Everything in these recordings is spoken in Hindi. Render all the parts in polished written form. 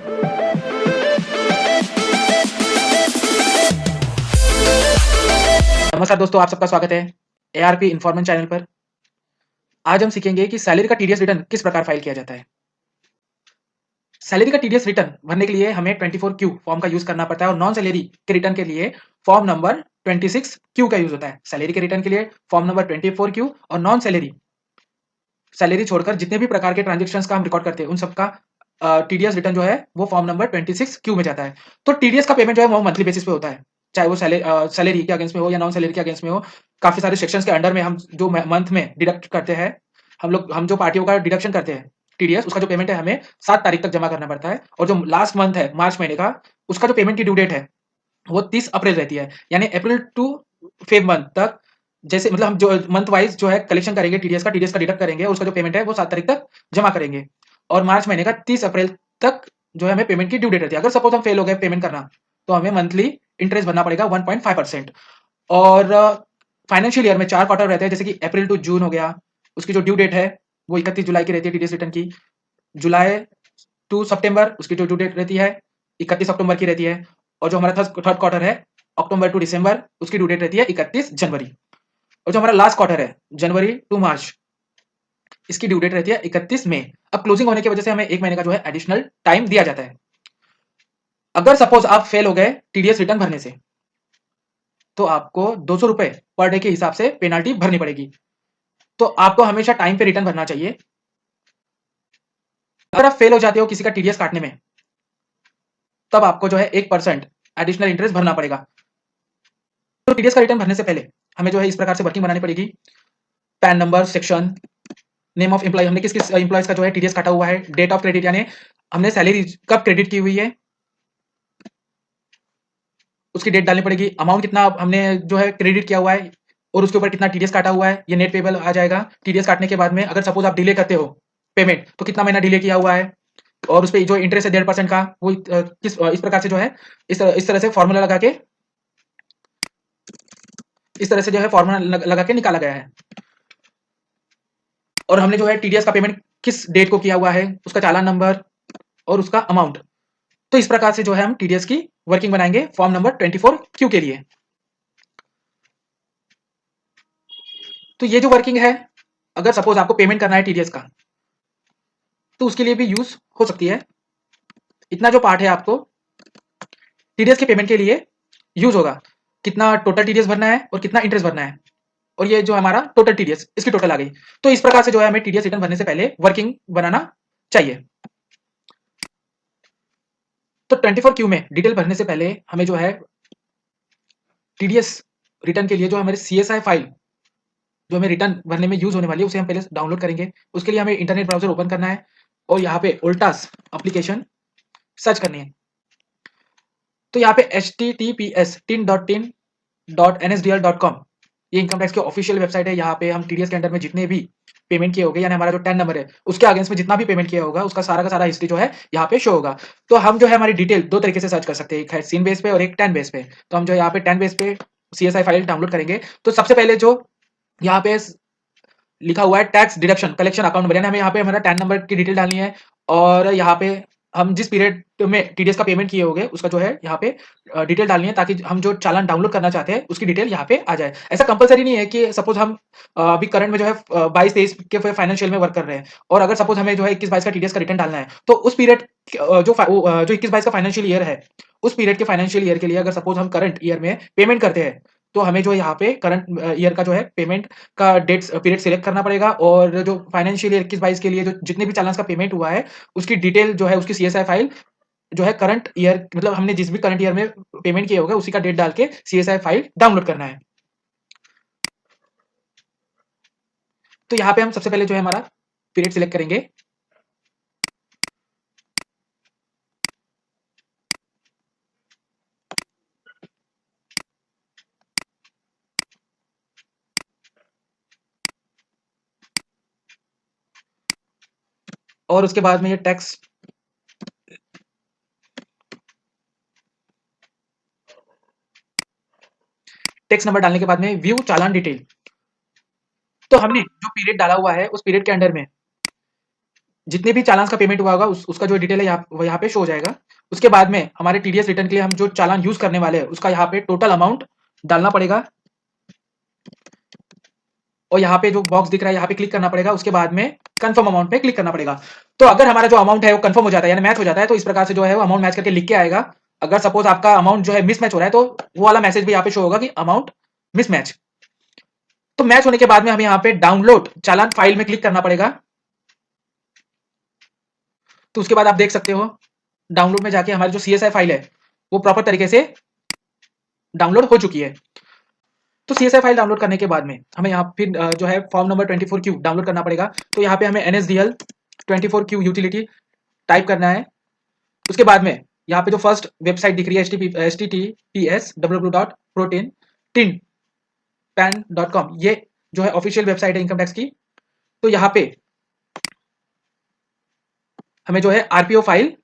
नमस्कार दोस्तों, आप सबका स्वागत है एआरपी इन्फॉर्मेशन चैनल पर। आज हम सीखेंगे कि सैलरी का टीडीएस रिटर्न किस प्रकार फाइल किया जाता है। सैलरी का टीडीएस रिटर्न भरने के लिए हमें 24Q फॉर्म का यूज करना पड़ता है और नॉन सैलरी के रिटर्न के लिए फॉर्म नंबर 26Q का यूज होता है। सैलरी के रिटर्न के लिए फॉर्म नंबर 24Q और नॉन सैलरी सैलरी छोड़कर जितने भी प्रकार के ट्रांजेक्शन्स का हम रिकॉर्ड करते हैं उन सबका टीडीएस रिटर्न जो है वो फॉर्म नंबर 26Q में जाता है। तो टीडीएस का पेमेंट जो है वो मंथली बेसिस पे होता है, चाहे वो सैलरी के अगेंस्ट में हो या नॉन सैलरी के अगेंस्ट में हो। काफी सारे सेक्शंस के अंडर में हम जो मंथ में डिडक्ट करते हैं, हम जो पार्टियों का डिडक्शन करते हैं टीडीएस, उसका जो पेमेंट है हमें 7 तारीख तक जमा करना पड़ता है। और जो लास्ट मंथ है मार्च महीने का, उसका जो पेमेंट की ड्यू डेट है वो 30 अप्रैल रहती है। यानी अप्रैल टू फेब मंथ तक, जैसे मतलब हम जो मंथ वाइज जो है कलेक्शन करेंगे टीडीएस का डिडक्ट करेंगे, उसका जो पेमेंट है वो 7 तारीख तक जमा करेंगे। और मार्च महीने का 30 अप्रैल तक जो है हमें पेमेंट की ड्यू डेट रहती है। अगर सपोज हम फेल हो गए पेमेंट करना, तो हमें मंथली इंटरेस्ट भरना पड़ेगा 1.5%। और फाइनेंशियल ईयर में 4 क्वार्टर रहते हैं, जैसे कि अप्रैल टू जून हो गया, उसकी जो ड्यू डेट है वो 31 जुलाई की रहती है टीडीएस रिटर्न की। जुलाई टू सितंबर उसकी जो ड्यू डेट रहती है 31 अक्टूबर की रहती है। और जो हमारा थर्ड क्वार्टर है अक्टूबर टू दिसंबर, उसकी ड्यू डेट रहती है 31 जनवरी। और जो हमारा लास्ट क्वार्टर है जनवरी टू मार्च, इसकी ड्यू डेट रहती है 31 मई। अब क्लोजिंग होने की वजह से हमें 1 महीने का जो है एडिशनल टाइम दिया जाता है। अगर सपोज आप फेल हो गए टीडीएस रिटर्न भरने से, तो आपको 200 रुपए पर डे के हिसाब से पेनाल्टी भरनी पड़ेगी। तो आपको हमेशा टाइम पे रिटर्न भरना चाहिए। अगर आप फेल हो जाते हो किसी का टीडीएस काटने में, तब आपको जो है 1% एडिशनल इंटरेस्ट भरना पड़ेगा। तो टीडीएस का रिटर्न भरने से पहले हमें जो है इस प्रकार से वर्किंग बनानी पड़ेगी। PAN number, section, name of employ, हमने किस किस एम्प्लॉयज का जो है टीडीएस काटा हुआ है, डेट ऑफ क्रेडिट यानी हमने सैलरी कब क्रेडिट की हुई है उसकी डेट डालनी पड़ेगी, अमाउंट कितना हमने जो है क्रेडिट किया हुआ है और उसके ऊपर कितना टीडीएस काटा हुआ है, ये नेट पेबल आ जाएगा। टीडीएस काटने के बाद में अगर सपोज आप डिले करते हो पेमेंट, तो कितना महीना डिले किया हुआ है और उस पर जो इंटरेस्ट है 1.5% का, वो इस प्रकार से जो है इस तरह से फॉर्मूला लगा के इस तरह से जो है फॉर्मूला लगा के निकाला गया है। और हमने जो है टीडीएस का पेमेंट किस डेट को किया हुआ है, उसका चालान नंबर और उसका अमाउंट। तो इस प्रकार से जो है हम टीडीएस की वर्किंग बनाएंगे फॉर्म नंबर 24Q के लिए। तो ये जो वर्किंग है, अगर सपोज आपको पेमेंट करना है टीडीएस का, तो उसके लिए भी यूज हो सकती है। इतना जो पार्ट है आपको टीडीएस के पेमेंट के लिए यूज होगा, कितना टोटल टीडीएस भरना है और कितना इंटरेस्ट भरना है, और ये जो हमारा टोटल टीडीएस, इसकी टोटल आ गई। तो इस प्रकार से जो है हमें टीडीएस रिटर्न भरने से पहले वर्किंग बनाना चाहिए। तो 24Q में डिटेल भरने से पहले हमें जो है टीडीएस रिटर्न के लिए जो हमारे सीएसआई फाइल जो हमें रिटर्न भरने में यूज होने वाली है, उसे हम पहले डाउनलोड करेंगे। उसके लिए हमें इंटरनेट ब्राउजर ओपन करना है और यहाँ पे उल्टास एप्लीकेशन सर्च करनी है। तो यहाँ पे https://tin.tin.nsdl.com ये इनकम टैक्स की ऑफिशियल वेबसाइट है। यहाँ पे हम टीडीएस के अंडर में जितने भी पेमेंट किए होंगे, यानी हमारा जो टैन नंबर है उसके अगेंस्ट में जितना भी पेमेंट किया होगा, उसका सारा का सारा हिस्ट्री जो है यहाँ पे शो होगा। तो हम जो है हमारी डिटेल दो तरीके से सर्च कर सकते हैं, एक है सीन बेस पे और एक टैन बेस पे। तो हम जो यहाँ पे टैन बेस पे सीएसआई फाइल डाउनलोड करेंगे। तो सबसे पहले जो यहाँ पे लिखा हुआ है tax deduction collection account number, यानी हमें यहाँ पे हमारा टैन नंबर की डिटेल डालनी है। और यहाँ पे हम जिस पीरियड में टीडीएस का पेमेंट किए होंगे उसका जो है यहाँ पे डिटेल डालनी है, ताकि हम जो चालान डाउनलोड करना चाहते हैं उसकी डिटेल यहाँ पे आ जाए। ऐसा कंपलसरी नहीं है कि सपोज हम अभी करंट में जो है 22-23 के फाइनेंशियल में वर्क कर रहे हैं, और अगर सपोज हमें जो है 21-22 का टीडीएस का रिटर्न डालना है, तो उस पीरियड जो 21-22 का फाइनेंशियल ईयर है, उस पीरियड के फाइनेंशियल ईयर के लिए अगर सपोज हम करंट ईयर में पेमेंट करते हैं, तो हमें जो यहाँ पे करंट ईयर का जो है पेमेंट का डेट पीरियड सिलेक्ट करना पड़ेगा। और जो फाइनेंशियल ईयर 21-22 के लिए जो जितने भी चालान का पेमेंट हुआ है उसकी डिटेल जो है, उसकी सीएसआई फाइल जो है करंट ईयर, मतलब हमने जिस भी करंट ईयर में पेमेंट किया होगा उसी का डेट डाल के सीएसआई फाइल डाउनलोड करना है। तो यहाँ पे हम सबसे पहले जो है हमारा पीरियड सिलेक्ट करेंगे। और उसके बाद में ये टैक्स नंबर डालने के बाद में व्यू चालान डिटेल। तो हमने जो पीरियड डाला हुआ है उस पीरियड के अंडर में जितने भी चालान का पेमेंट हुआ होगा उसका जो डिटेल है यहाँ पे शो हो जाएगा। उसके बाद में हमारे टीडीएस रिटर्न के लिए हम जो चालान यूज करने वाले हैं उसका यहाँ पे टोटल अमाउंट डालना पड़ेगा और यहाँ पे जो बॉक्स दिख रहा है यहाँ पे क्लिक करना पड़ेगा। उसके बाद में कंफर्म अमाउंट पे क्लिक करना पड़ेगा। तो अगर हमारा जो अमाउंट है वो कंफर्म हो जाता है यानी मैच हो जाता है तो इस प्रकार से जो है वो अमाउंट मैच करके लिख के आएगा। अगर सपोज आपका अमाउंट जो है मिसमैच हो रहा है तो वो वाला मैसेज भी यहाँ पे शो होगा कि अमाउंट मिसमैच। तो मैच होने के बाद में हमें यहाँ पे डाउनलोड चालान फाइल में क्लिक करना पड़ेगा। तो उसके बाद आप देख सकते हो डाउनलोड में जाके हमारी जो सीएसआई फाइल है वो प्रॉपर तरीके से डाउनलोड हो चुकी है। तो सीएसआई फाइल डाउनलोड करने के बाद में हमें यहाँ फिर जो है फॉर्म नंबर 24Q डाउनलोड करना पड़ेगा। तो यहाँ पे हमें NSDL 24Q यूटिलिटी टाइप करना है। उसके बाद में यहाँ पे जो फर्स्ट वेबसाइट दिख रही है https://protein-tin-pan.com ये जो है ऑफिशियल वेबसाइट है इनकम टैक्स की। तो यहाँ पे हमें जो है आरपीओ फाइल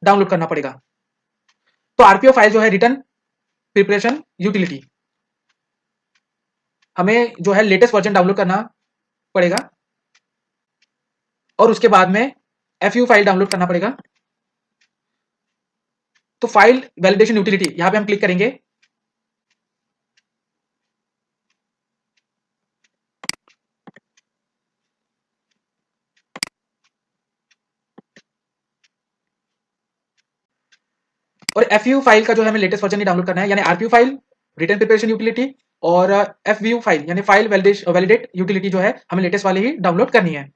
डाउनलोड करना पड़ेगा। तो आरपीओ फाइल जो है रिटर्न प्रिपरेशन यूटिलिटी हमें जो है लेटेस्ट वर्जन डाउनलोड करना पड़ेगा और उसके बाद में एफयू फाइल डाउनलोड करना पड़ेगा। तो फाइल वैलिडेशन यूटिलिटी यहां पे हम क्लिक करेंगे। और एफयू फाइल का जो है हमें लेटेस्ट वर्जन ही डाउनलोड करना है यानी आरपीयू फाइल रिटर्न प्रिपरेशन यूटिलिटी और एफयू फाइल यानी फाइल वैलिडेट यूटिलिटी जो है हमें लेटेस्ट वाली ही डाउनलोड करनी है।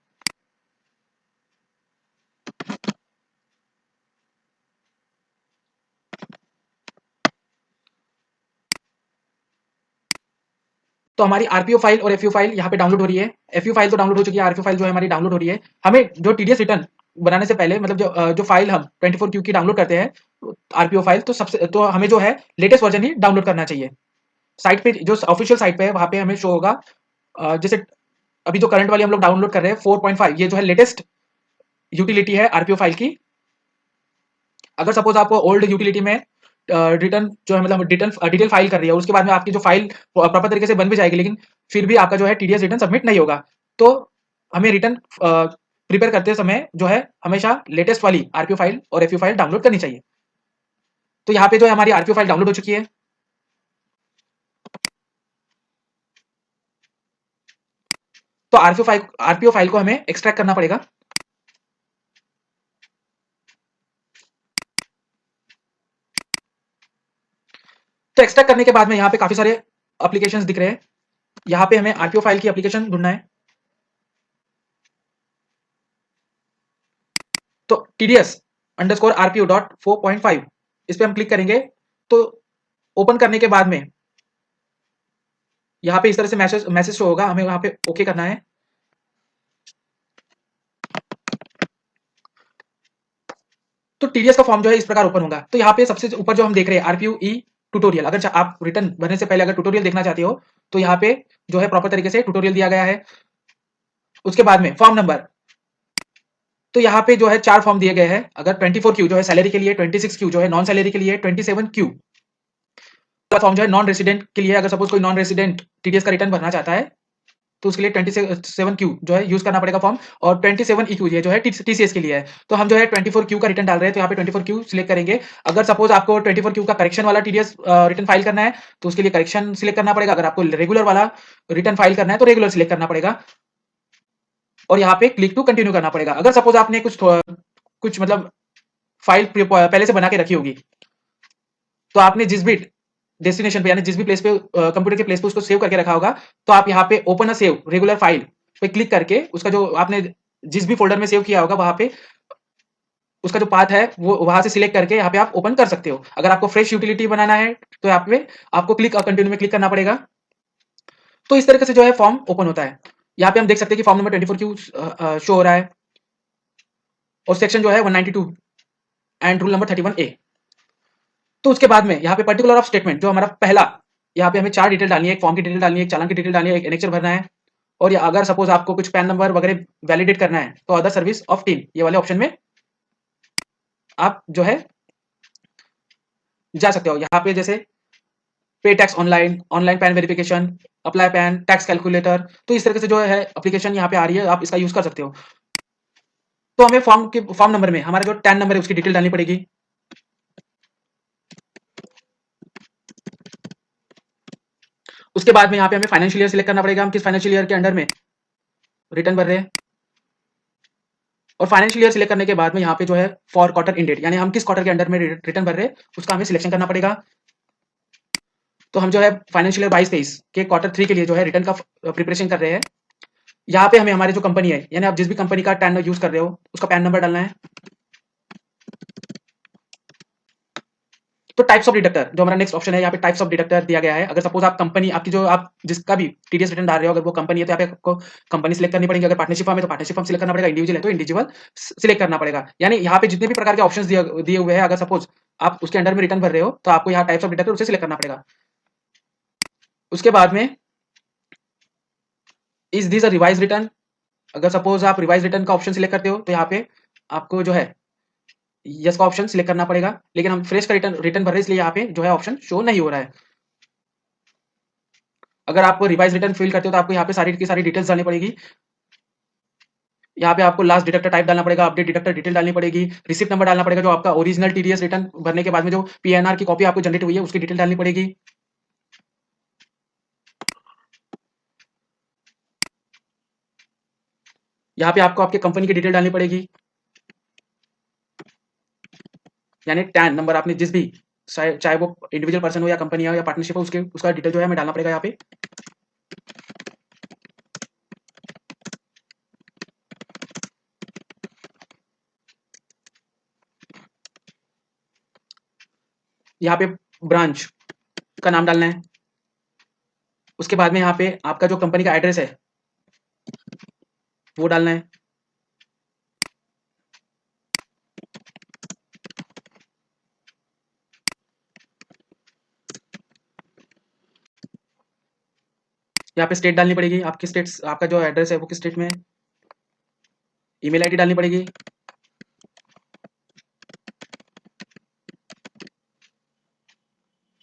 तो हमारी आरपीओ फाइल और एफयू फाइल यहाँ पे डाउनलोड हो रही है। एफयू फाइल तो डाउनलोड हो चुकी है, आरपीओ फाइल जो है हमारी डाउनलोड हो रही है। हमें जो टीडीएस रिटर्न बनाने से पहले मतलब जो फाइल हम 24Q की डाउनलोड करते हैं आरपीओ फाइल तो हमें जो है लेटेस्ट वर्जन ही डाउनलोड करना चाहिए। साइट पे जो ऑफिशियल साइट पे है वहां पे हमें शो होगा जैसे अभी जो करंट वाली हम लोग डाउनलोड कर रहे हैं 4.5 ये जो है लेटेस्ट यूटिलिटी है आरपीओ फाइल की। अगर सपोज आप ओल्ड यूटिलिटी में रिटर्न जो है मतलब डिटेल फाइल कर रही है और उसके बाद में आपकी जो फाइल प्रॉपर तरीके से बन भी जाएगी लेकिन फिर भी आपका जो है टीडीएस रिटर्न सबमिट नहीं होगा तो हमें रिटर्न प्रिपेयर करते समय जो है हमेशा लेटेस्ट वाली आरपीओ फाइल और एफयू फाइल डाउनलोड करनी चाहिए। तो यहाँ पे जो है हमारी आरपीओ फाइल डाउनलोड हो चुकी है। तो आरपीओ फाइल को हमें एक्सट्रैक्ट करना पड़ेगा। तो एक्सट्रैक्ट करने के बाद में यहाँ पे काफी सारे एप्लीकेशंस दिख रहे हैं। यहाँ पे हमें आरपीओ फाइल की एप्लीकेशन ढूंढना है। तो TDS_RPO.4.5 इस पे हम क्लिक करेंगे। तो ओपन करने के बाद में यहाँ पे इस तरह से मैसेज शो होगा, हमें वहां पे ओके करना है। तो टीडीएस का फॉर्म जो है इस प्रकार ओपन होगा। तो यहाँ पे सबसे ऊपर जो हम देख रहे हैं आरपीयू ई ट्यूटोरियल, अगर आप रिटर्न भरने से पहले अगर ट्यूटोरियल देखना चाहते हो तो यहाँ पे जो है प्रॉपर तरीके से ट्यूटोरियल दिया गया है। उसके बाद में फॉर्म नंबर, तो यहाँ पे जो है 4 फॉर्म दिए गए हैं। अगर 24Q जो है सैलरी के लिए, 26Q जो है नॉन सैलरी के लिए, 27Q का फॉर्म जो है नॉन रेसिडेंट के लिए। अगर सपोज कोई नॉन रेसिडेंट टीडीएस का रिटर्न भरना चाहता है तो उसके लिए 27Q जो है यूज करना पड़ेगा फॉर्म और 27EQ ये जो है टीसीएस के लिए है। तो हम जो है 24Q का रिटर्न डाल रहे हैं तो यहाँ पे 24Q सिलेक्ट करेंगे। अगर सपोज आपको 24Q का करेक्शन वाला टीडीएस रिटर्न फाइल करना है तो उसके लिए करेक्शन सिलेक्ट करना पड़ेगा। अगर आपको रेगुलर वाला रिटर्न फाइल करना है तो रेगुलर सिलेक्ट करना पड़ेगा और यहाँ पे क्लिक टू कंटिन्यू करना पड़ेगा। अगर सपोज आपने कुछ मतलब फाइल पहले से बना के रखी होगी तो आपने जिस भी डेस्टिनेशन पे यानी जिस भी प्लेस पे कंप्यूटर के प्लेस पे उसको सेव करके रखा होगा तो आप यहाँ पे open a save regular file पे क्लिक करके उसका जो आपने जिस भी फोल्डर में सेव किया होगा वहां पे उसका जो पाथ है वो वहां से सिलेक्ट करके यहाँ पे आप ओपन कर सकते हो। अगर आपको फ्रेश यूटिलिटी बनाना है तो यहाँ पे आपको क्लिक कंटिन्यू में क्लिक करना पड़ेगा। तो इस तरीके से जो है फॉर्म ओपन होता है। यहाँ पे हम देख सकते हैं कि फॉर्म नंबर 24Q शो हो रहा है और सेक्शन जो है 192 एंड रूल नंबर 31A। तो उसके बाद में यहाँ पे पर्टिकुलर ऑफ स्टेटमेंट जो हमारा पहला, यहाँ पे हमें 4 डिटेल डालनी है, एक फॉर्म की डिटेल डालनी है, एक चालान की डिटेल डालनी है, एक एनेक्चर भरना है और या अगर सपोज आपको कुछ पैन नंबर वगैरह वैलिडेट करना है तो अदर सर्विस ऑफ टीम ये वाले ऑप्शन में आप जो है जा सकते हो। यहाँ पे जैसे पे tax online, online pan verification, apply pan, tax calculator, तो इस तरीके से जो है एप्लीकेशन यहाँ पे आ रही है, आप इसका यूज कर सकते हो। तो हमें फॉर्म नंबर में हमारा जो टैन नंबर है उसकी डिटेल डालनी पड़ेगी। उसके बाद में यहाँ पे हमें फाइनेंशियल ईयर सिलेक्ट करना पड़ेगा, हम किस फाइनेंशियल ईयर के अंडर में रिटर्न भर रहे हैं। और फाइनेंशियल ईयर सिलेक्ट करने के बाद में यहाँ पे जो है फॉर क्वार्टर इन डेट, यानी हम किस क्वार्टर के अंडर में रिटर्न भर रहे हैं उसका हमें सिलेक्शन करना पड़ेगा। तो हम जो है फाइनेंशियल ईयर 22-23 के क्वार्टर 3 के लिए जो है रिटर्न का प्रिपरेशन कर रहे हैं। यहाँ पे हमें हमारी जो कंपनी है, यानी आप जिस भी कंपनी का टैन यूज कर रहे हो उसका पैन नंबर डालना है। तो टाइप्स ऑफ डिडक्टर जो हमारा नेक्स्ट ऑप्शन है, यहाँ पे टाइप्स ऑफ डिडक्टर दिया गया है। अगर सपोज आप कंपनी आपकी जो आप जिसका भी टीडीएस रिटर्न डाल रहे हो, अगर वो कंपनी है तो यहाँ पे आपको कंपनी सिलेक्ट करनी पड़ेगी। अगर पार्टनरशिप फर्म है तो पार्टनरशिप फर्म सिलेक्ट करना पड़ेगा, इंडिविजुअल है तो इंडिविजुअल सिलेक्ट करना पड़ेगा। यानी यहाँ पे जितने भी प्रकार के ऑप्शन दिए हुए हैं, अगर सपोज आप उसके अंडर में रिटर्न भर रहे हो तो आपको यहाँ टाइप्स ऑफ डिडक्टर उसे सिलेक्ट करना पड़ेगा। उसके बाद में is this a revise return, अगर सपोज आप रिवाइज रिटर्न का ऑप्शन सिलेक्ट करते हो तो यहाँ पे आपको जो है यस का ऑप्शन सिलेक्ट करना पड़ेगा। लेकिन हम फ्रेश का रिटर्न भर रहे हैं इसलिए यहाँ पे जो है ऑप्शन शो नहीं हो रहा है। अगर आप रिवाइज रिटर्न फिल करते हो तो आपको यहाँ पे सारी की सारी डिटेल्स डालनी पड़ेगी। यहाँ पे आपको लास्ट डिडक्टर टाइप डालना पड़ेगा, अपडेट डिडक्टर डिटेल डालनी पड़ेगी, रिसिप्ट नंबर डालना पड़ेगा, जो आपका ओरिजिनल टीडीएस रिटर्न भरने के बाद में जो पीएनआर की कॉपी आपको जनरेट हुई है उसकी डिटेल डालनी पड़ेगी। यहाँ पे आपको आपके कंपनी की डिटेल डालनी पड़ेगी, यानी टैन नंबर आपने जिस भी चाहे वो इंडिविजुअल पर्सन हो या कंपनी हो या पार्टनरशिप हो उसके उसका डिटेल जो है हमें डालना पड़ेगा यहाँ पे। यहाँ पे ब्रांच का नाम डालना है। उसके बाद में यहाँ पे आपका जो कंपनी का एड्रेस है वो डालना है। यहाँ पे स्टेट डालनी पड़ेगी, आपकी स्टेट आपका जो एड्रेस है वो किस स्टेट में है। ईमेल आईडी डालनी पड़ेगी।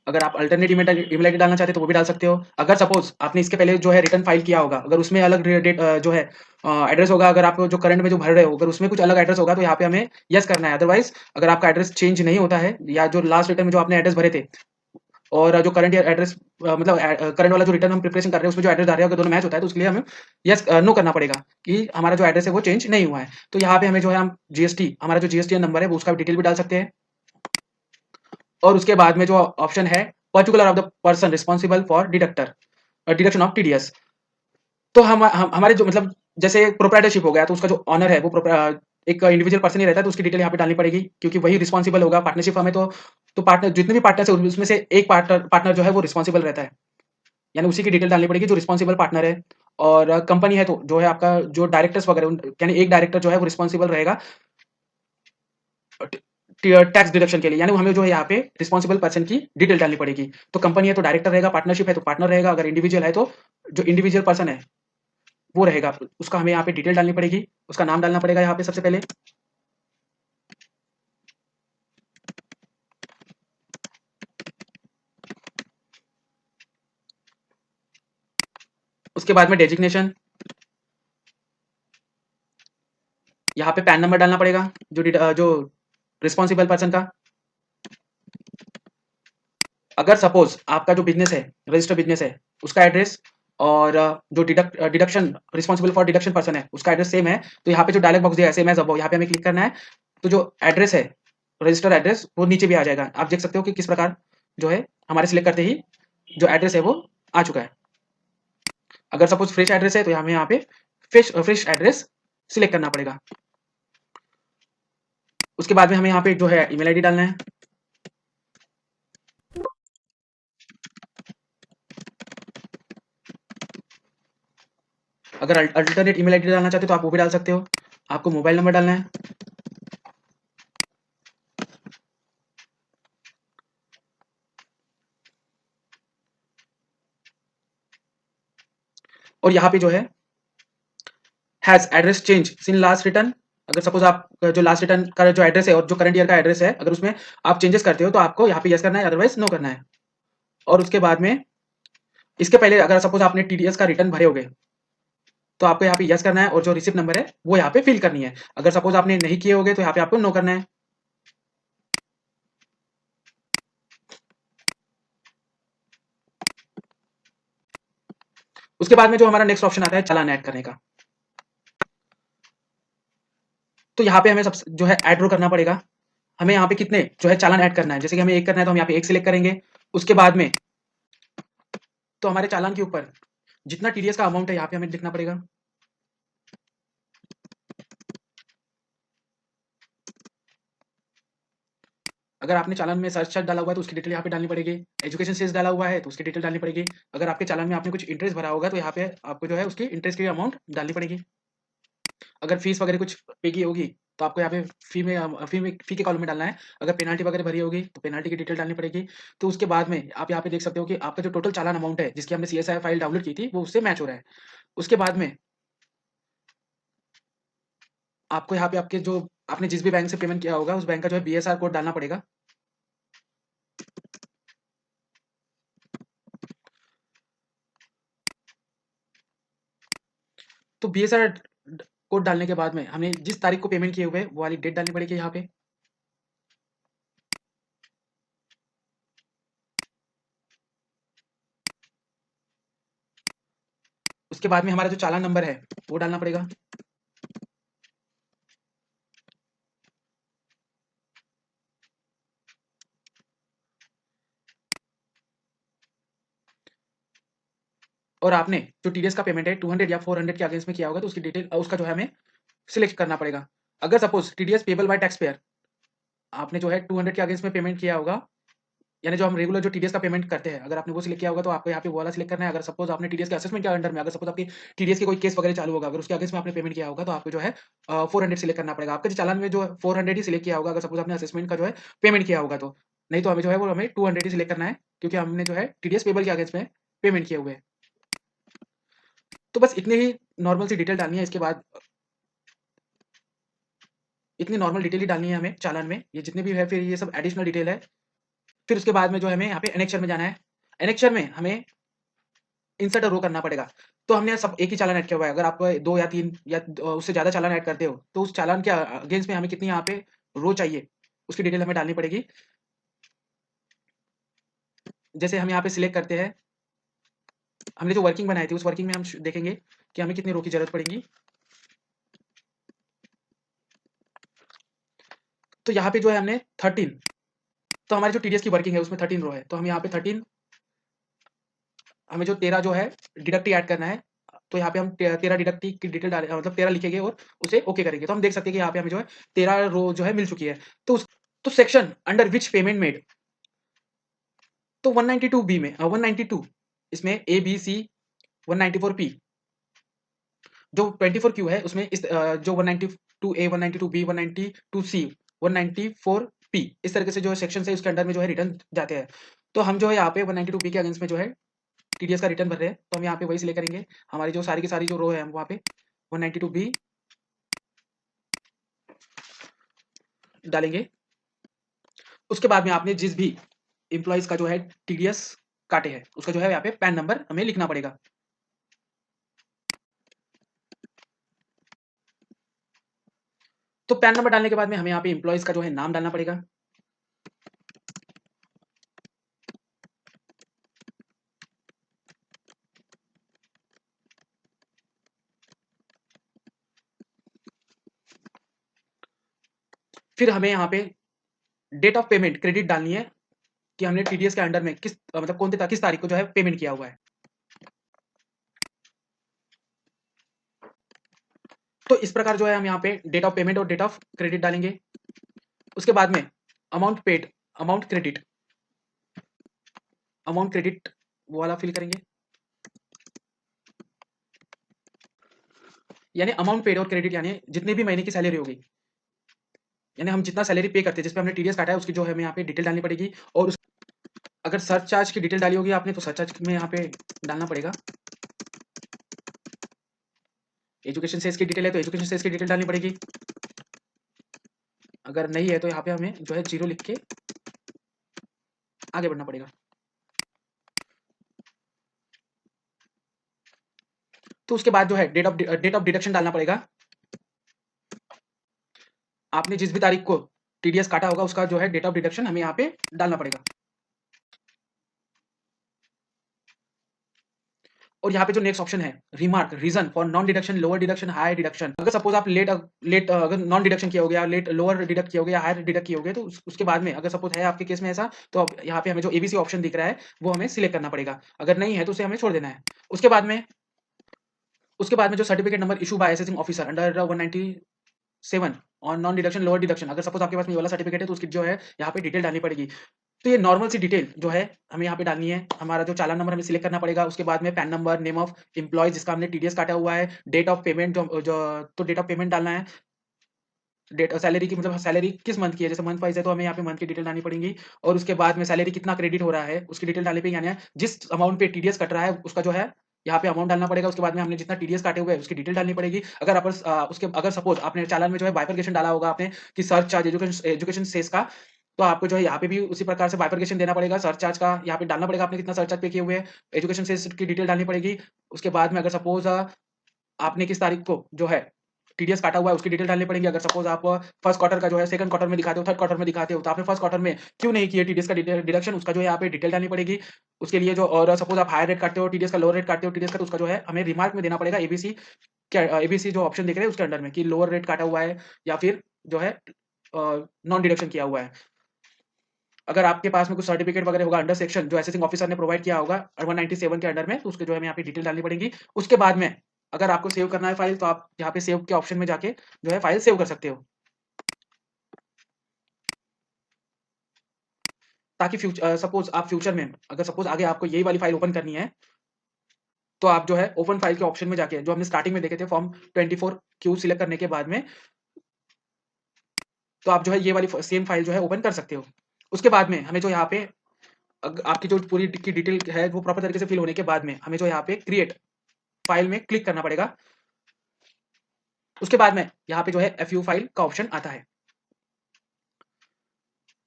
अगर आप अल्टरनेट ईमेल आईडी डालना चाहते हो तो वो भी डाल सकते हो। अगर सपोज आपने इसके पहले जो है रिटर्न फाइल किया होगा, अगर उसमें अलग डेट जो है एड्रेस होगा, अगर आप जो करंट में जो भर रहे हो अगर उसमें कुछ अलग एड्रेस होगा तो यहाँ पे हमें यस करना है। अदरवाइज अगर आपका एड्रेस चेंज नहीं होता है या जो लास्ट रिटर्न में जो आपने एड्रेस भरे थे और जो करंट एड्रेस मतलब करंट वाला जो रिटर्न हम प्रिपरेशन कर रहे हैं उसमें जो एड्रेस डाल रहे हैं अगर दोनों मैच होता है तो उसके लिए हमें यस नो करना पड़ेगा कि हमारा जो एड्रेस है वो चेंज नहीं हुआ है। तो यहाँ पे हमें जो है हम जीएसटी हमारा जो जीएसटी नंबर है वो उसका डिटेल भी डाल सकते हैं। और उसके बाद में जो ऑप्शन है particular of the person responsible for deduction of TDS. तो हम हमारे जो मतलब जैसे प्रोप्राइटरशिप हो गया तो उसका जो ऑनर है वो एक इंडिविजुअल पर्सन ही रहता है तो उसकी डिटेल यहाँ पे डालनी पड़ेगी क्योंकि वही रिस्पॉन्सिबल होगा। पार्टनरशिप हमें तो पार्टनर जितने भी पार्टनर्स है उसमें से एक पार्टनर जो है वो रिस्पॉन्सिबल रहता है, यानी उसी की डिटेल डालनी पड़ेगी जो रिस्पॉन्सिबल पार्टनर है। और कंपनी है तो जो है आपका जो डायरेक्टर्स वगैरह यानी एक डायरेक्टर जो है वो रिस्पॉन्सिबल रहेगा टैक्स डिडक्शन के लिए, यानी हमें जो है यहाँ पे रिस्पॉन्सिबल पर्सन की डिटेल डालनी पड़ेगी। तो कंपनी है तो डायरेक्टर रहेगा, पार्टनरशिप है तो पार्टनर रहेगा, अगर इंडिविजुअल है तो जो इंडिविजुअल पर्सन है वो रहेगा, उसका हमें यहाँ पे डिटेल डालनी पड़ेगी, उसका नाम डालना पड़ेगा यहाँ पे सबसे पहले। उसके बाद में डेजिग्नेशन, यहाँ पे पैन नंबर डालना पड़ेगा जो रिस्पॉन्सिबल पर्सन का। अगर सपोज आपका जो बिजनेस है रजिस्टर बिजनेस है उसका एड्रेस और जो deduction responsible for deduction person है उसका एड्रेस सेम है तो यहाँ पे जो डायलॉग बॉक्स दिया है सेम एज अबव यहाँ पे हमें क्लिक करना है। तो जो एड्रेस है रजिस्टर एड्रेस वो नीचे भी आ जाएगा। आप देख सकते हो कि किस प्रकार जो है हमारे सिलेक्ट करते ही जो एड्रेस है वो आ चुका है। अगर सपोज फ्रेश एड्रेस है तो हमें यहाँ पे फ्रेश एड्रेस सिलेक्ट करना पड़ेगा। उसके बाद में हमें यहाँ पे जो है ईमेल आईडी डालना है। अगर अल्टरनेट ईमेल आईडी डालना चाहते हो तो आप वो भी डाल सकते हो। आपको मोबाइल नंबर डालना है। और यहाँ पे जो है has address change since last return, अगर सपोज आप जो लास्ट रिटर्न का जो एड्रेस है और जो करंट ईयर का एड्रेस है अगर उसमें आप चेंजेस करते हो तो आपको यहाँ पे यस करना है, अदरवाइज नो करना है। और उसके बाद में इसके पहले अगर सपोज आपने टीडीएस का रिटर्न भरे होगे तो आपको यहाँ पे यस करना है और जो रिसिप्ट नंबर है वो यहाँ पे फिल करनी है। अगर सपोज आपने नहीं किए होगे तो यहाँ पे आपको नो करना है। उसके बाद में जो हमारा नेक्स्ट ऑप्शन आता है चालान ऐड करने का, तो यहाँ पे हमें सब जो है ऐड रो करना पड़ेगा। हमें यहाँ पे कितने जो है चालान ऐड करना है, जैसे कि हमें एक करना है तो हम यहाँ पे एक सिलेक्ट करेंगे। उसके बाद में तो हमारे चालान के ऊपर जितना टीडीएस का अमाउंट है यहाँ पे हमें लिखना पड़ेगा। अगर आपने चालान में सर्च चार्ज डाला हुआ है तो उसकी डिटेल यहाँ पे डालनी पड़ेगी। एजुकेशन सेस डाला हुआ है तो उसकी डिटेल डालनी पड़ेगी। अगर आपके चालान में आपने कुछ इंटरेस्ट भरा होगा तो यहाँ पे आपको जो है उसकी इंटरेस्ट की अमाउंट डालनी पड़ेगी। अगर फीस वगैरह कुछ पे की होगी तो आपको यहाँ पे फी के कॉलम में डालना है। अगर पेनाल्टी वगैरह भरी होगी तो पेनाल्टी की डिटेल डालनी पड़ेगी। तो उसके बाद में आप यहाँ पे देख सकते हो कि आपका जो टोटल चालान अमाउंट है जिसकी हमने सीएसआई फाइल डाउनलोड की थी वो उससे मैच हो रहा है। उसके बाद में आपको यहाँ पे आपके जो आपने जिस भी बैंक से पेमेंट किया होगा उस बैंक का जो है बीएसआर कोड डालना पड़ेगा। तो बीएसआर कोड डालने के बाद में हमें जिस तारीख को पेमेंट किए हुए वो वाली डेट डालनी पड़ेगी यहाँ पे। उसके बाद में हमारा जो चालान नंबर है वो डालना पड़ेगा। और आपने जो टीडीएस का पेमेंट है 200 या 400 के अगेंस्ट में किया होगा तो उसकी डिटेल उसका जो है हमें सिलेक्ट करना पड़ेगा। अगर suppose TDS payable by tax payer आपने जो है 200 के अगेंस्ट में पेमेंट किया होगा, यानी जो हम रेगुलर जो टीडीएस का पेमेंट करते हैं अगर आपने वो सिलेक्ट किया होगा तो आपको यहाँ पे वो वाला सिलेक्ट करना है। अगर सपोज आपने टीडीएस के असेसमेंट के अंडर में अगर सपोज आपकी टीडीएस की कोई केस वगैरह चालू होगा अगर उसके अगेंस्ट में आपने पेमेंट किया होगा तो आपको जो है 400 सिलेक्ट करना पड़ेगा। आपके चालान में जो 400 ही सिलेक्ट किया होगा अगर सपोज आपने असेसमेंट का जो है पेमेंट किया होगा तो। नहीं तो हमें जो है वो हमें 200 ही सिलेक्ट करना है क्योंकि हमने जो है टीडीएस पेबल के अगेंस्ट में पेमेंट किए हुए हैं। तो बस इतनी ही नॉर्मल सी डिटेल डालनी है। इसके बाद इतनी नॉर्मल डिटेल ही डालनी है हमें चालान में, ये जितने भी है फिर ये सब एडिशनल डिटेल है। फिर उसके बाद में जो है हमें यहाँ पे एनेक्चर में जाना है। एनेक्चर में हमें इंसर्ट रो करना पड़ेगा। तो हमने सब एक ही चालान ऐड किया हुआ है। अगर आप 2 या 3 या उससे ज़्यादा चालान ऐड करते हो तो उस चालान के अगेंस्ट में हमें कितनी यहाँ पे रो चाहिए उसकी डिटेल हमें डालनी पड़ेगी। जैसे हम यहाँ पे सिलेक्ट करते हैं, हमने जो वर्किंग बनाई थी उस वर्किंग में हम देखेंगे कि हमें कितनी रो की जरूरत पड़ेगी। तो यहाँ पे जो है हमने 13, तो हमारी जो टीडीएस की वर्किंग है उसमें 13 रो है तो हम यहाँ पे 13 हमें जो 13 जो है डिडक्टी ऐड करना है। तो यहाँ पे हम 13 डिडक्टी की डिटेल डाले मतलब 13 लिखेंगे और उसे ओके करेंगे। तो हम देख सकते हैं कि यहाँ पे हमें जो है 13 रो जो है मिल चुकी है। तो section under which payment made, तो 192 बी में 192 इसमें ए बी सी 194 पी, जो 24 क्यू है उसमें इस जो 192 ए 192 बी 192 सी 194 पी इस तरीके से जो सेक्शन है उसके अंडर में जो है रिटर्न जाते हैं। तो हम जो है यहाँ पे 192 बी के अगेंस्ट में जो है टीडीएस का रिटर्न भर रहे हैं तो हम यहाँ पे वही सिलेक्ट करेंगे। हमारी जो सारी की सारी जो रो है हम वहाँ पे 192 बी डालेंगे। उसके बाद में आपने जिस भी एम्प्लॉइज का जो है टीडीएस काटे हैं उसका जो है यहाँ पे पैन नंबर हमें लिखना पड़ेगा। तो पैन नंबर डालने के बाद में हमें यहाँ पे एम्प्लॉइज का जो है नाम डालना पड़ेगा। फिर हमें यहाँ पे डेट ऑफ पेमेंट क्रेडिट डालनी है कि हमने टीडीएस के अंडर में किस मतलब किस तारीख को जो है पेमेंट किया हुआ है। तो इस प्रकार जो है हम यहाँ पे डेट ऑफ पेमेंट और डेट ऑफ क्रेडिट डालेंगे। उसके बाद में अमाउंट पेड अमाउंट क्रेडिट वो वाला फिल करेंगे। यानी अमाउंट पेड और क्रेडिट यानी जितने भी महीने की सैलरी होगी, यानी हम जितना सैलरी पे करते हैं जिस पे हमने टीडीएस काटा है उसकी जो है हमें यहाँ पे डिटेल डालनी पड़ेगी। और अगर सर्च चार्ज की डिटेल डाली होगी आपने तो सर्च चार्ज में यहाँ पे डालना पड़ेगा। एजुकेशन सेस की डिटेल है तो एजुकेशन सेस की डिटेल डालनी पड़ेगी। अगर नहीं है तो यहाँ पे हमें जो है 0 लिख के आगे बढ़ना पड़ेगा। तो उसके बाद जो है डेट ऑफ डिडक्शन डालना पड़ेगा। आपने जिस भी तारीख को टीडीएस काटा होगा उसका जो है डेट ऑफ डिडक्शन हमें यहाँ पे डालना पड़ेगा। और यहाँ पे जो नेक्स्ट ऑप्शन है remark reason for non deduction, lower deduction, higher deduction. अगर सपोज आप लेट अगर नॉन डिडक्शन किया हो गया, लेट लोअर डिडक्ट किया हो गया, हायर डिडक्ट किए हो गए, तो उसके बाद में अगर सपोज है आपके केस में ऐसा, तो अब यहाँ पे हमें जो एबीसी ऑप्शन दिख रहा है वो हमें सिलेक्ट करना पड़ेगा। अगर नहीं है तो उसे हमें छोड़ देना है। उसके बाद में जो certificate number issue bye assessing officer under 197 on non deduction lower deduction, अगर सपोज आपके पास में ये वाला सर्टिफिकेट है तो उसकी जो है यहाँ पे डिटेल डालनी पड़ेगी। तो ये नॉर्मल सी डिटेल जो है हमें यहाँ पे डालनी है। हमारा जो चालान नंबर हमें सिलेक्ट करना पड़ेगा, उसके बाद में PAN number, name of employ जिसका हमने टीडीएस काटा हुआ है, डेट ऑफ पेमेंट जो जो तो डेट ऑफ पेमेंट डालना है, डेट सैलरी की मतलब सैलरी किस मंथ की है, जैसे मंथ वाइज है तो हमें यहाँ पे मंथ की डिटेल डालनी पड़ेगी। और उसके बाद में सैलरी कितना क्रेडिट हो रहा है उसकी डिटेल डालनी पड़ेगी, यानी जिस अमाउंट पे टीडीएस कट रहा है उसका जो है यहाँ पे अमाउंट डालना पड़ेगा। उसके बाद में हमने जितना टीडीएस काटे हुए है उसकी डिटेल डालनी पड़ेगी। अगर आप उसके अगर सपोज आपने चालान में जो है बाइफरकेशन डाला होगा आपने कि surcharge education education cess का, तो आपको जो है यहाँ पे भी उसी प्रकार से बाइफरकेशन देना पड़ेगा। सर्च चार्ज का यहाँ पे डालना पड़ेगा आपने कितना सर्च चार्ज पे किए हुए हैं, एजुकेशन सेस की डिटेल डालनी पड़ेगी। उसके बाद में अगर सपोज आपने किस तारीख को जो है टीडीएस काटा हुआ है उसकी डिटेल डालनी पड़ेगी। अगर सपोज आप फर्स्ट क्वार्टर का जो है सेकंड क्वार्टर में दिखाते हो, थर्ड क्वार्टर में दिखाते हो, तो आपने फर्स्ट क्वार्टर में क्यों नहीं किया टीडीएस का डिडक्शन, उसका जो है यहाँ पे डिटेल डालनी पड़ेगी। उसके लिए जो और सपोज आप हायर रेट काटते हो टीडीएस का, लोअर रेट काटते हो टीडीएस का, तो उसका जो है हमें रिमार्क में देना पड़ेगा एबीसी क्या एबीसी जो ऑप्शन दिख रहे हैं उसके अंडर में कि लोअर रेट काटा हुआ है या फिर जो है नॉन डिडक्शन किया हुआ है। अगर आपके पास में कुछ सर्टिफिकेट वगैरह होगा अंडर सेक्शन जो असेसिंग ऑफिसर ने प्रोवाइड किया होगा 197 के अंडर में, तो उसके जो है हमें यहाँ पे डिटेल डालनी पड़ेगी। उसके बाद में अगर आपको सेव करना है फाइल तो आप यहाँ पे सेव के ऑप्शन में जाके जो है फाइल सेव कर सकते हो, ताकि सपोज आप फ्यूचर में अगर सपोज आगे आपको यही वाली फाइल ओपन करनी है तो आप जो है ओपन फाइल के ऑप्शन में जाके जो हमने स्टार्टिंग में देखे थे फॉर्म 24 क्यू सिलेक्ट करने के बाद में, तो आप जो है ये वाली सेम फाइल जो है ओपन कर सकते हो। उसके बाद में हमें जो यहाँ पे आपकी जो पूरी की डिटेल है वो प्रॉपर तरीके से फिल होने के बाद में हमें जो यहाँ पे क्रिएट फाइल में क्लिक करना पड़ेगा। उसके बाद में यहाँ पे जो है एफयू फाइल का ऑप्शन आता है।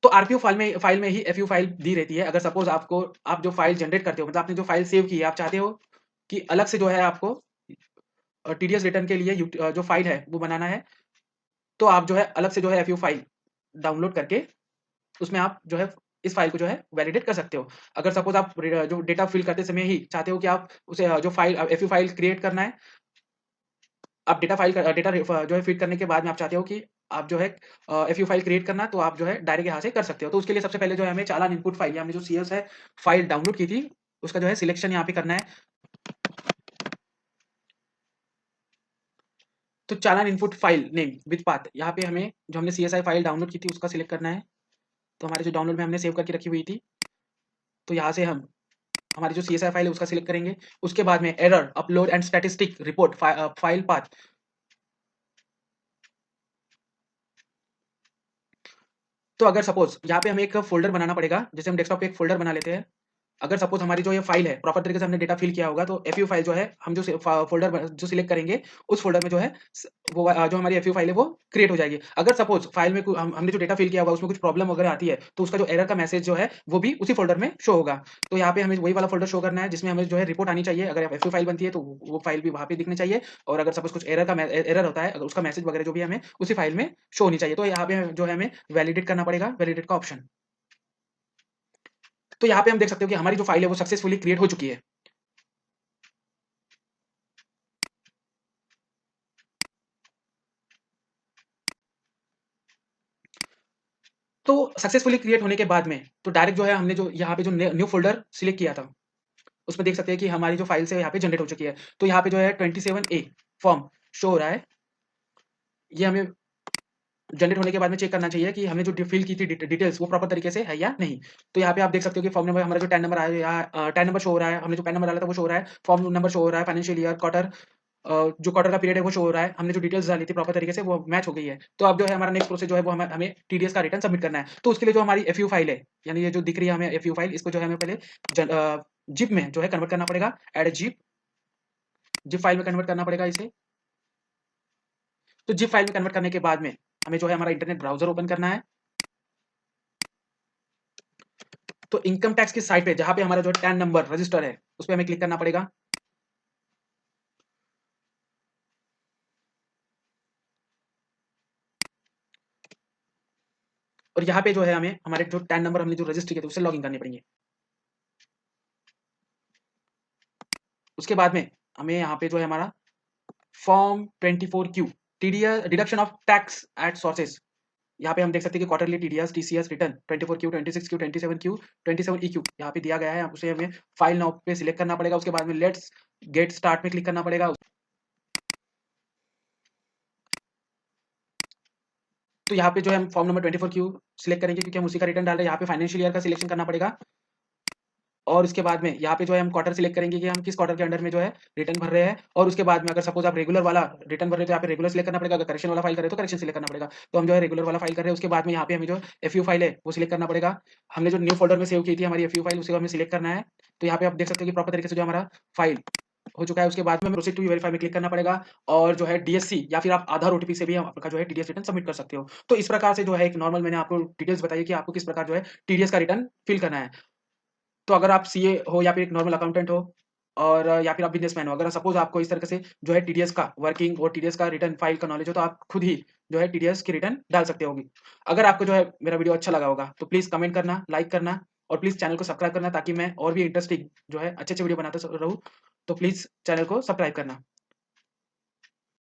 तो आरपीओ फाइल में ही एफयू फाइल दी रहती है। अगर सपोज आपको आप जो फाइल जनरेट करते हो मतलब आपने जो फाइल सेव की है आप चाहते हो कि अलग से जो है आपको टीडीएस रिटर्न के लिए जो फाइल है वो बनाना है, तो आप जो है अलग से जो है एफयू फाइल डाउनलोड करके उसमें आप जो है इस फाइल को जो है वैलिडेट कर सकते हो। अगर सपोज आप जो डेटा फिल करते समय ही चाहते हो कि आप उसे जो फाइल एफयू फाइल क्रिएट करना है, आप डेटा जो है फीड करने के बाद में आप चाहते हो कि आप जो है एफयू फाइल क्रिएट करना, तो आप जो है डायरेक्ट यहाँ से कर सकते हो। तो उसके लिए सबसे पहले जो है हमें चालान इनपुट फाइल हमने जो सीएस है फाइल डाउनलोड की थी उसका जो है सिलेक्शन यहाँ पे करना है। तो चालान input file name with path यहाँ पे हमें जो हमने सीएसआई फाइल डाउनलोड की थी उसका सिलेक्ट करना है। तो हमारे जो डाउनलोड में हमने सेव करके रखी हुई थी, तो यहाँ से हम हमारी जो सीएसआई फाइल है उसका सिलेक्ट करेंगे। उसके बाद में error upload and statistic report file path, तो अगर सपोज यहाँ पे हमें एक फोल्डर बनाना पड़ेगा, जैसे हम डेस्कटॉप पे एक फोल्डर बना लेते हैं। अगर सपोज हमारी जो ये फाइल है प्रॉपर तरीके से हमने डेटा फिल किया होगा तो एफयू फाइल जो है हम जो फोल्डर जो सिलेक्ट करेंगे उस फोल्डर में जो है वो जो हमारी एफयू फाइल है वो क्रिएट हो जाएगी। अगर सपोज फाइल में हमने जो डेटा फिल किया होगा उसमें कुछ प्रॉब्लम वगैरह आती है तो उसका जो एरर का मैसेज जो है वो भी उसी फोल्डर में शो होगा। तो यहाँ पे हमें वही वाला फोल्डर शो करना है जिसमें हमें जो है रिपोर्ट आनी चाहिए। अगर एफयू फाइल बनती है तो वो फाइल भी वहाँ पे दिखनी चाहिए, और अगर सपोज कुछ एरर होता है अगर उसका मैसेज वगैरह जो भी हमें उसी फाइल में शो होनी चाहिए। तो यहाँ पे जो है हमें वैलिडेट करना पड़ेगा, वैलिडेट का ऑप्शन। तो यहाँ पे हम देख सकते हो कि हमारी जो फाइल है वो सक्सेसफुली क्रिएट हो चुकी है। तो सक्सेसफुली क्रिएट होने के बाद में तो डायरेक्ट जो है हमने जो यहाँ पे जो न्यू फ़ोल्डर सिलेक्ट किया था, उसमें देख सकते हैं कि हमारी जो फाइल्स है यहाँ पे जनरेट हो चुकी है। तो यहाँ पे जो है 27A फॉर्म शो हो रहा है। ये हमें जनरेट होने के बाद में चेक करना चाहिए कि हमने जो फिल की थी डिटेल्स वो प्रॉपर तरीके से है या नहीं। तो यहाँ पे आप देख सकते हो कि फॉर्म नंबर हमारा जो टैन नंबर आया या टैन नंबर शो हो रहा है, हमने जो पैन नंबर डाला था वो शो हो रहा है, फॉर्म नंबर शो हो रहा है, फाइनेंशियल ईयर क्वार्टर जो क्वार्टर का पीरियड है वो शो हो रहा है, हमने जो डिटेल्स डाली थी प्रॉपर तरीके से वो मैच हो गई है। तो अब जो है हमारा नेक्स्ट प्रोसेस जो है वो हमें टीडीएस का रिटर्न सबमिट करना है। तो उसके लिए जो हमारी एफयू फाइल है, यानी ये जो दिख रही है हमें एफयू फाइल, इसको जो है हमें पहले जिप में जो है कन्वर्ट करना पड़ेगा। एड जिप, जिप फाइल में कन्वर्ट करना पड़ेगा इसे। तो जिप फाइल में कन्वर्ट करने के बाद में हमें जो है हमारा इंटरनेट ब्राउजर ओपन करना है। तो इनकम टैक्स की साइट पे जहाँ पे हमारा जो टैन नंबर रजिस्टर है उस पे हमें क्लिक करना पड़ेगा। यहाँ पे जो है हमें हमारे जो टैन नंबर हमने जो रजिस्टर किए थे उससे लॉगिन करने पड़ेंगे। उसके बाद में हमें यहाँ पे जो है हमारा form 24Q TDS deduction of tax at sources, यहाँ पे हम देख सकते हैं कि quarterly TDS TCS return 24Q 26Q 27Q 27EQ यहाँ पे दिया गया है। उसे हमें फाइल नाउ पे सिलेक्ट करना पड़ेगा। उसके बाद में लेट्स गेट स्टार्ट में क्लिक करना पड़ेगा। तो यहाँ पे जो है हम फॉर्म नंबर 24Q सिलेक्ट करेंगे क्योंकि हम उसी का रिटर्न डाल रहे हैं। यहाँ पे फाइनेंशियल ईयर का सिलेक्शन करना पड़ेगा और उसके बाद में यहाँ पे जो है हम क्वार्टर सिलेक्ट करेंगे कि हम किस क्वार्टर के अंडर में जो है रिटर्न भर रहे हैं। और उसके बाद में अगर सपोज आप रेगुलर वाला रिटर्न भर रहे हो तो यहाँ पे रेगुलर सिलेक्ट करना पड़ेगा। अगर करेक्शन वाला फाइल कर रहे हो तो करेक्शन सिलेक्ट करना पड़ेगा। तो हम जो है रेगुलर वाला फाइल कर रहे हैं। उसके बाद में यहाँ पे हमें जो एफयू फाइल है वो सिलेक्ट करना पड़ेगा। हमने जो न्यू फोल्डर में सेव की थी हमारी एफयू फाइल उसे हमें सिलेक्ट करना है। तो यहाँ पे आप देख सकते हो कि प्रॉपर तरीके से जो हमारा फाइल हो चुका है। उसके बाद में प्रोसीड टू वेरीफाई में क्लिक करना पड़ेगा और जो है डीएससी या फिर आप आधार ओटीपी से भी आपका जो है टीडीएस रिटर्न सबमिट कर सकते हो। तो इस प्रकार से जो है एक नॉर्मल मैंने आपको डिटेल्स बताई कि आपको किस प्रकार जो है टीडीएस का रिटर्न फिल करना है। तो अगर आप सीए हो या फिर एक नॉर्मल अकाउंटेंट हो और या फिर आप बिजनेसमैन हो, अगर सपोज आपको इस तरीके से जो है टीडीएस का वर्किंग और टीडीएस का रिटर्न फाइल का नॉलेज हो तो आप खुद ही जो है टीडीएस की रिटर्न डाल सकते होगी। अगर आपको जो है मेरा वीडियो अच्छा लगा होगा तो प्लीज कमेंट करना, लाइक करना और प्लीज चैनल को सब्सक्राइब करना ताकि मैं और भी इंटरेस्टिंग जो है अच्छे अच्छे वीडियो बनाता रहूं। तो प्लीज चैनल को सब्सक्राइब करना।